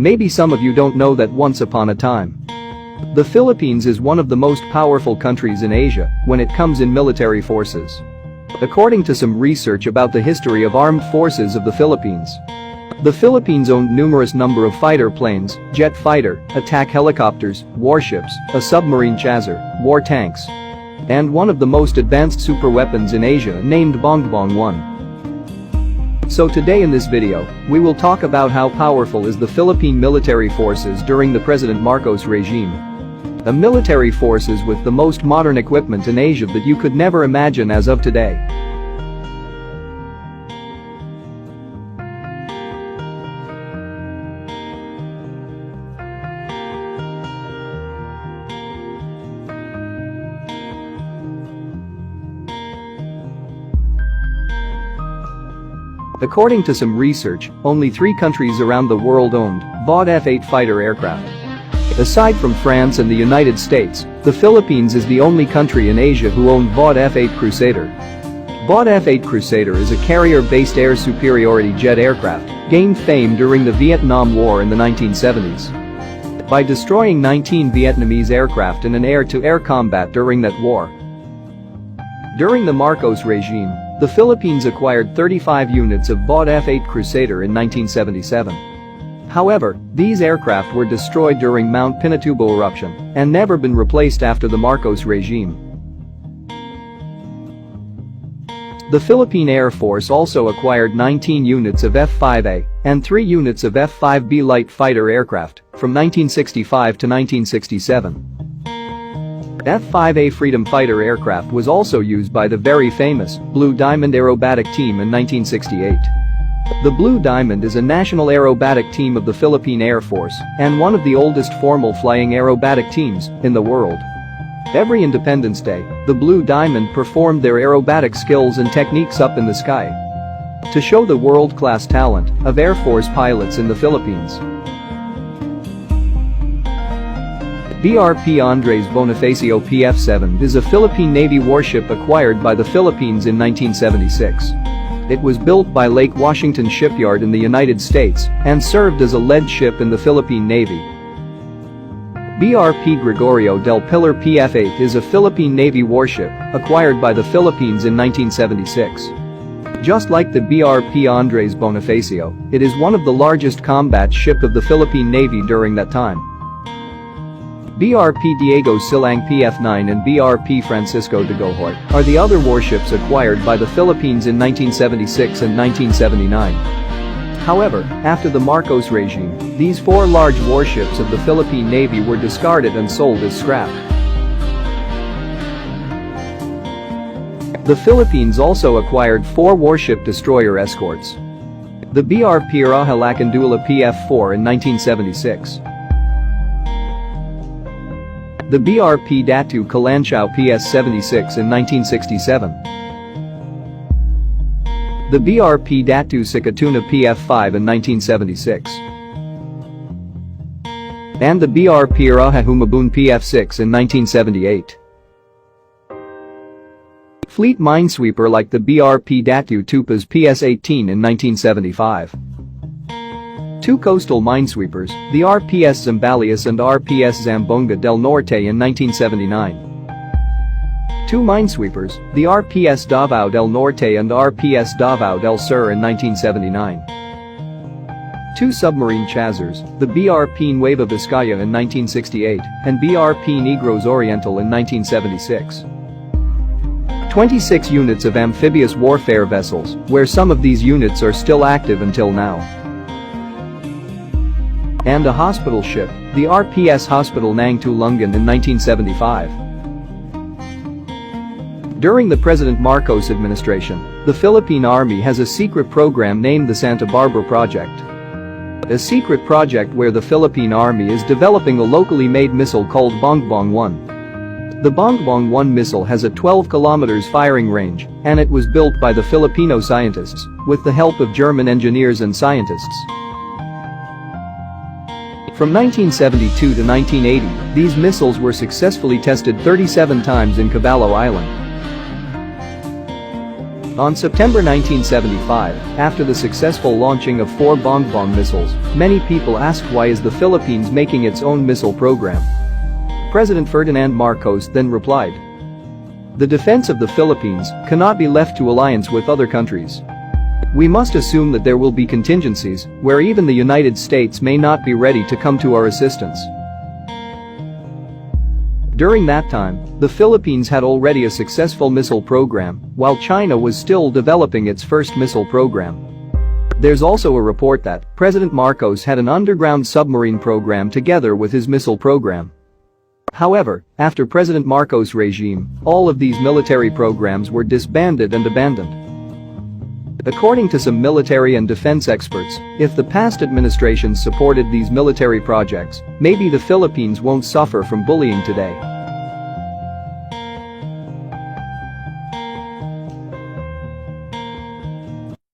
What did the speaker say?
Maybe some of you don't know that once upon a time, the Philippines is one of the most powerful countries in Asia when it comes in military forces. According to some research about the history of armed forces of the Philippines, the Philippines owned numerous number of fighter planes, jet fighter, attack helicopters, warships, a submarine chaser, war tanks, and one of the most advanced superweapons in Asia named Bongbong 1. So today in this video, we will talk about how powerful is the Philippine military forces during the President Marcos regime. A military forces with the most modern equipment in Asia that you could never imagine as of today. According to some research, only 3 countries around the world owned Vought F-8 fighter aircraft. Aside from France and the United States, the Philippines is the only country in Asia who owned Vought F-8 Crusader. Vought F-8 Crusader is a carrier-based air superiority jet aircraft, gained fame during the Vietnam War in the 1970s by destroying 19 Vietnamese aircraft in an air-to-air combat during that war. During the Marcos regime, the Philippines acquired 35 units of Vought F-8 Crusader in 1977. However, these aircraft were destroyed during Mount Pinatubo eruption and never been replaced after the Marcos regime. The Philippine Air Force also acquired 19 units of F-5A and 3 units of F-5B light fighter aircraft from 1965 to 1967. F-5A Freedom Fighter aircraft was also used by the very famous Blue Diamond Aerobatic Team in 1968. The Blue Diamond is a national aerobatic team of the Philippine Air Force and one of the oldest formal flying aerobatic teams in the world. Every Independence Day, the Blue Diamond performed their aerobatic skills and techniques up in the sky to show the world-class talent of Air Force pilots in the Philippines. BRP Andres Bonifacio PF-7 is a Philippine Navy warship acquired by the Philippines in 1976. It was built by Lake Washington Shipyard in the United States and served as a lead ship in the Philippine Navy. BRP Gregorio del Pilar PF-8 is a Philippine Navy warship acquired by the Philippines in 1976. Just like the BRP Andres Bonifacio, it is one of the largest combat ship of the Philippine Navy during that time. BRP Diego Silang PF-9 and BRP Francisco de Gohort are the other warships acquired by the Philippines in 1976 and 1979. However, after the Marcos regime, these 4 large warships of the Philippine Navy were discarded and sold as scrap. The Philippines also acquired 4 warship destroyer escorts. The BRP Raja Lacandula PF-4 in 1976. The BRP Datu Kalanchao PS-76 in 1967. The BRP Datu Sikatuna PF-5 in 1976. And the BRP Raja Humabun PF-6 in 1978. Fleet minesweeper like the BRP Datu Tupas PS-18 in 1975. 2 coastal minesweepers, the RPS Zambales and RPS Zamboanga del Norte in 1979. 2 minesweepers, the RPS Davao del Norte and RPS Davao del Sur in 1979. 2 submarine chasers, the BRP Nueva Vizcaya in 1968 and BRP Negros Oriental in 1976. 26 units of amphibious warfare vessels, where some of these units are still active until now. And a hospital ship, the RPS Hospital Nang Tulungan in 1975. During the President Marcos administration, the Philippine Army has a secret program named the Santa Barbara Project. A secret project where the Philippine Army is developing a locally made missile called Bongbong 1. The Bongbong 1 missile has a 12 kilometers firing range, and it was built by the Filipino scientists with the help of German engineers and scientists. From 1972 to 1980, these missiles were successfully tested 37 times in Caballo Island. On September 1975, after the successful launching of 4 Bongbong missiles, many people asked why is the Philippines making its own missile program. President Ferdinand Marcos then replied, "The defense of the Philippines cannot be left to alliance with other countries. We must assume that there will be contingencies where even the United States may not be ready to come to our assistance." During that time, the Philippines had already a successful missile program, while China was still developing its first missile program. There's also a report that President Marcos had an underground submarine program together with his missile program. However, after President Marcos' regime, all of these military programs were disbanded and abandoned. According to some military and defense experts, if the past administrations supported these military projects, maybe the Philippines won't suffer from bullying today.